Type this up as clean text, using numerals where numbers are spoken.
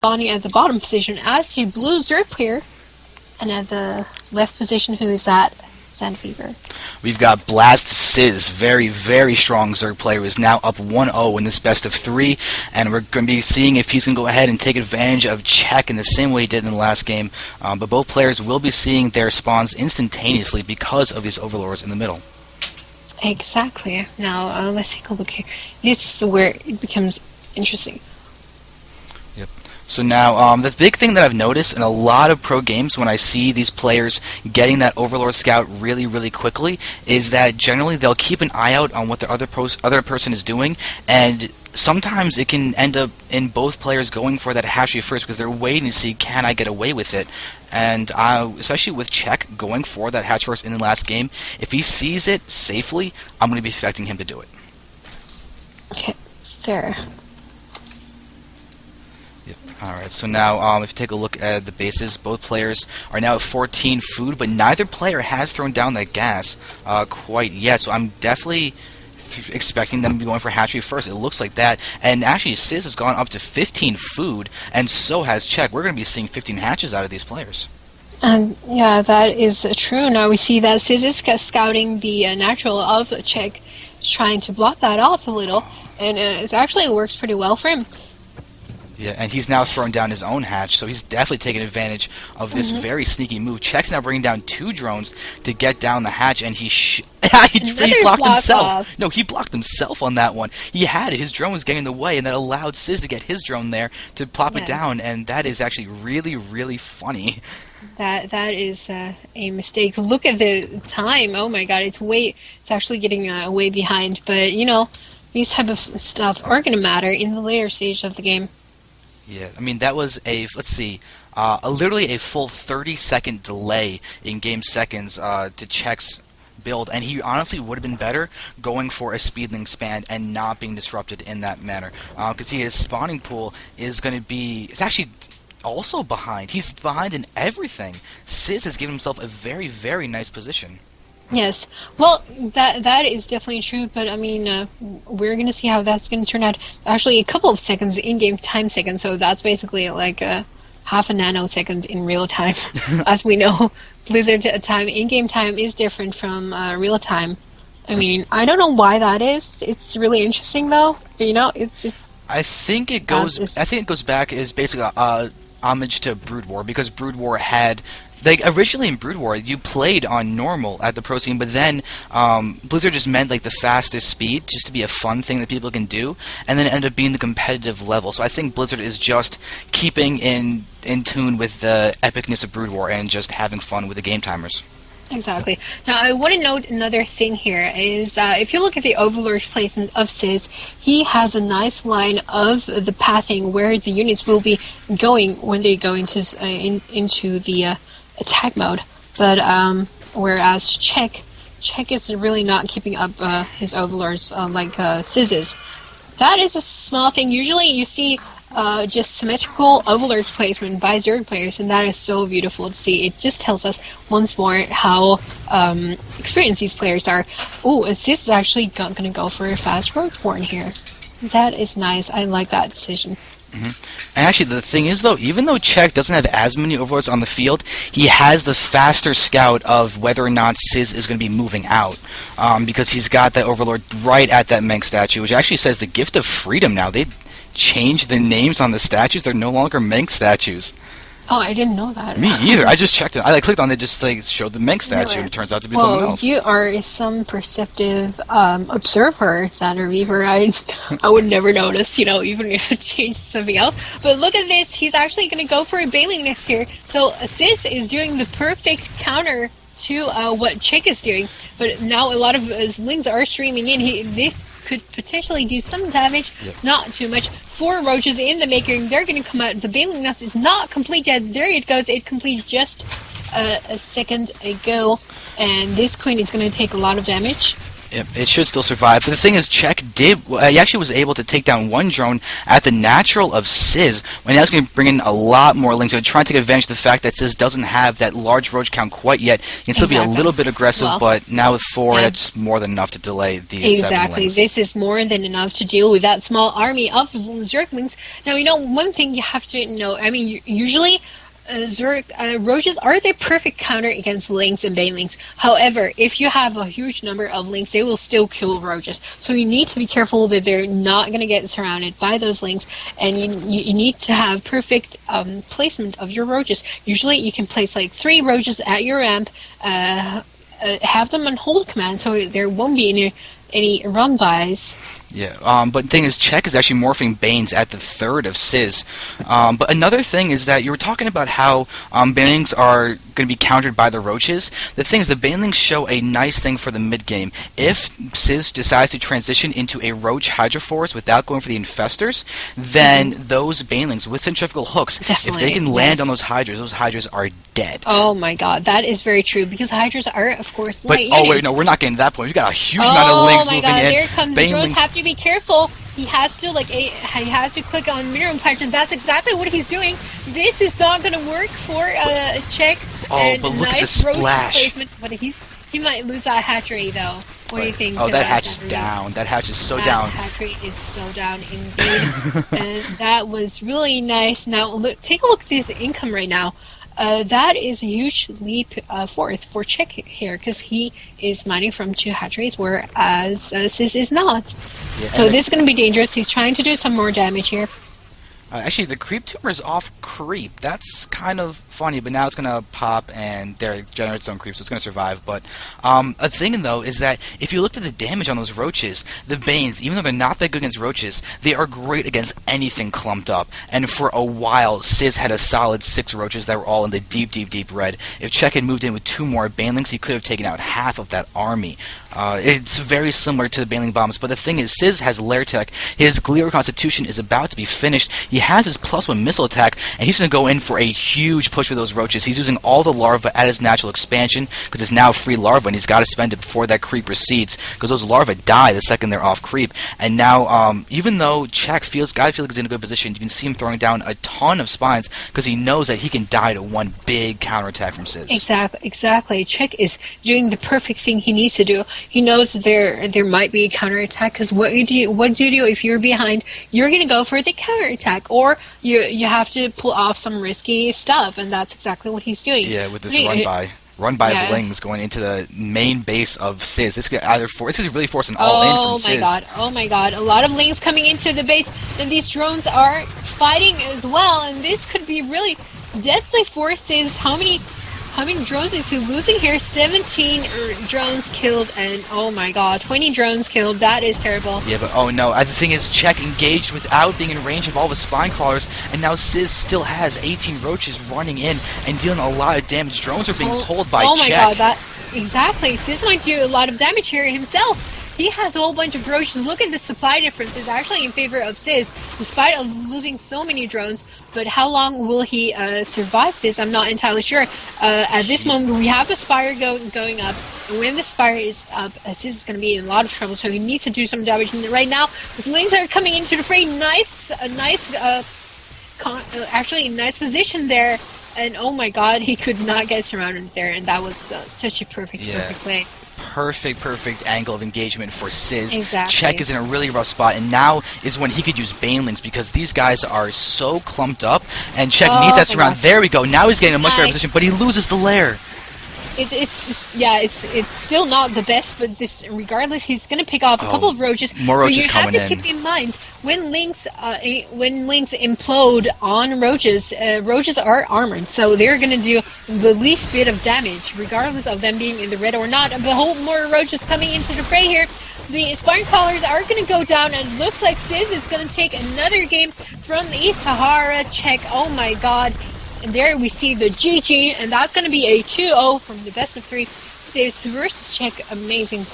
spawning at the bottom position as the blue Zerg player, and at the left position, who is that? zanderfever. We've got BLAST.sYz, very, very strong Zerg player, who is now up 1-0 in this best of 3, and we're going to be seeing if he's going to go ahead and take advantage of Check in the same way he did in the last game, but both players will be seeing their spawns instantaneously because of these overlords in the middle. Exactly. Now, let's take a look here. This is where it becomes interesting. Yep. So now, the big thing that I've noticed in a lot of pro games when I see these players getting that Overlord Scout really, really quickly is that generally they'll keep an eye out on what the other person is doing, and sometimes it can end up in both players going for that hatchery first because they're waiting to see, can I get away with it? And especially with Check going for that hatch first in the last game, if he sees it safely, I'm going to be expecting him to do it. Okay, fair. Alright, so now if you take a look at the bases, both players are now at 14 food, but neither player has thrown down that gas quite yet, so I'm definitely expecting them to be going for hatchery first. It looks like that, and actually sYz has gone up to 15 food, and so has Check. We're going to be seeing 15 hatches out of these players. Yeah, that is true. Now we see that sYz is scouting the natural of Check, trying to block that off a little, and it actually works pretty well for him. Yeah, and he's now throwing down his own hatch, so he's definitely taking advantage of this very sneaky move. Check's now bringing down 2 drones to get down the hatch, and he blocked himself. Off. No, he blocked himself on that one. He had it. His drone was getting in the way, and that allowed sYz to get his drone there to plop it down, and that is actually really, really funny. That is a mistake. Look at the time. Oh my god, it's actually getting way behind. But you know, these type of stuff are going to matter in the later stage of the game. Yeah, I mean, that was literally a full 30-second delay in game seconds to Check's build, and he honestly would have been better going for a speedling span and not being disrupted in that manner. Because his spawning pool is going to be, it's actually also behind. He's behind in everything. sYz has given himself a very, very nice position. Yes, well, that is definitely true, but I mean, we're going to see how that's going to turn out. Actually, a couple of seconds in-game time seconds, so that's basically like half a nanosecond in real time. As we know, Blizzard time, in-game time is different from real time. I mean, I don't know why that is. It's really interesting, though. You know, I think it goes back as basically homage to Brood War, because Brood War had. Like, originally in Brood War, you played on normal at the pro scene, but then Blizzard just meant like the fastest speed, just to be a fun thing that people can do, and then it ended up being the competitive level. So I think Blizzard is just keeping in tune with the epicness of Brood War and just having fun with the game timers. Exactly. Now, I want to note another thing here is if you look at the Overlord placement of sYz, he has a nice line of the pathing where the units will be going when they go into the attack mode, but whereas Check is really not keeping up his overlords like sYz is. That is a small thing. Usually you see just symmetrical overlord placement by Zerg players, and that is so beautiful to see. It just tells us once more how experienced these players are. Oh, and sYz is actually going to go for a fast Roadborn here. That is nice. I like that decision. And actually, the thing is, though, even though Check doesn't have as many overlords on the field, he has the faster scout of whether or not sYz is going to be moving out, because he's got that overlord right at that Meng statue, which actually says the Gift of Freedom now. They changed the names on the statues. They're no longer Meng statues. Oh, I didn't know that. Me either. I just checked it. I clicked on it, just like showed the Meng statue, and it turns out to be someone else. You are some perceptive observer, zanderfever. I would never notice, you know, even if it changed something else. But look at this. He's actually going to go for a Bailey next year. So sYz is doing the perfect counter to what Check is doing. But now a lot of Lings are streaming in. They could potentially do some damage, not too much. 4 roaches in the making. They're going to come out. The Bailey nest is not complete yet. There it goes. It completed just a second ago. And this queen is going to take a lot of damage. Yep, it should still survive. But the thing is, Check he actually was able to take down one drone at the natural of Sizz, when he was going to bring in a lot more lings. So trying to take advantage of the fact that Sizz doesn't have that large roach count quite yet. He can still be a little bit aggressive, but now with 4, that's more than enough to delay these 7 lings. This is more than enough to deal with that small army of Zerglings. Now, one thing you have to know, usually roaches are the perfect counter against lings and banelings. However, if you have a huge number of lings, they will still kill roaches. So you need to be careful that they're not going to get surrounded by those lings, and you need to have perfect placement of your roaches. Usually you can place like 3 roaches at your ramp, have them on hold command so there won't be any run-bys. Yeah, but the thing is, Check is actually morphing Banes at the 3rd of Sizz. But another thing is that you were talking about how Banelings are going to be countered by the roaches. The thing is, the Banelings show a nice thing for the mid-game. If Sizz decides to transition into a Roach Hydroforce without going for the Infestors, then those Banelings with centrifugal hooks, if they can land on those Hydras are dead. Oh my god, that is very true, because Hydras are, of course, but, wait, no, we're not getting to that point. We've got a huge amount of lings moving in. Oh my god, there comes the drones. Have to be careful. He has to click on mineral punch, and that's exactly what he's doing. This is not going to work for Check. And but look at the splash. Placement, but he might lose that hatchery though. What do you think? Oh, that hatch is down. That hatch is so down. That hatchery is so down indeed. And that was really nice. Now take a look at this income right now. That is a huge leap forth for Check here, because he is mining from 2 hatcheries, whereas Sizz is not. Yeah, so this is going to be dangerous. He's trying to do some more damage here. Actually, the creep tumor is off creep. That's kind of funny, but now it's going to pop and there generates some creep, so it's going to survive. But a thing, though, is that if you look at the damage on those roaches, the Banes, even though they're not that good against roaches, they are great against anything clumped up. And for a while, Sizz had a solid 6 roaches that were all in the deep, deep, deep red. If Check had moved in with 2 more Banelings, he could have taken out half of that army. It's very similar to the Baneling bombs, but the thing is, Sizz has Lair Tech. His Glior Constitution is about to be finished. He has his +1 missile attack, and he's going to go in for a huge push with those roaches. He's using all the larvae at his natural expansion, because it's now free larvae, and he's got to spend it before that creep recedes, because those larvae die the second they're off creep. And now, even though Check feels like he's in a good position, you can see him throwing down a ton of spines, because he knows that he can die to one big counterattack from Sizz. Exactly. Check is doing the perfect thing he needs to do. He knows that there might be a counterattack, because what do you do if you're behind? You're going to go for the counterattack, or you have to pull off some risky stuff, and that's exactly what he's doing. Yeah, with this run by of lings going into the main base of Sizz. This could this is really forcing all in from Sizz. Oh my god, a lot of lings coming into the base, and these drones are fighting as well, and this could be really deathly for Sizz. How many drones is he losing here? 17 drones killed, and oh my god, 20 drones killed. That is terrible. Yeah, but oh no, the thing is, Check engaged without being in range of all the spine crawlers, and now Sizz still has 18 roaches running in and dealing a lot of damage. Drones are being pulled by Check. Oh my god, exactly. Sizz might do a lot of damage here himself. He has a whole bunch of roaches. Look at the supply difference. It's actually in favor of Sizz, despite losing so many drones. But how long will he survive this? I'm not entirely sure. At this moment, we have a Spire going up. And when the Spire is up, Sizz is going to be in a lot of trouble. So he needs to do some damage. And right now, the lings are coming into the fray. Actually, nice position there. And oh my god, he could not get surrounded there. And that was such a perfect play. Perfect angle of engagement for Sizz. Exactly. Check is in a really rough spot, and now is when he could use Banelings, because these guys are so clumped up, and Check needs that surround. There we go. Now he's getting a much better position, but he loses the lair. It's still not the best, but regardless, he's going to pick off a couple of roaches. More roaches coming in. You have to keep in mind, when lings implode on roaches, roaches are armored, so they're going to do the least bit of damage, regardless of them being in the red or not. And behold, more roaches coming into the fray here. The spine crawlers are going to go down, and it looks like Sizz is going to take another game from eSahara.Check. Oh my god. And there we see the GG, and that's going to be a 2-0 from the best of 3. Sizz versus Check. Amazing play.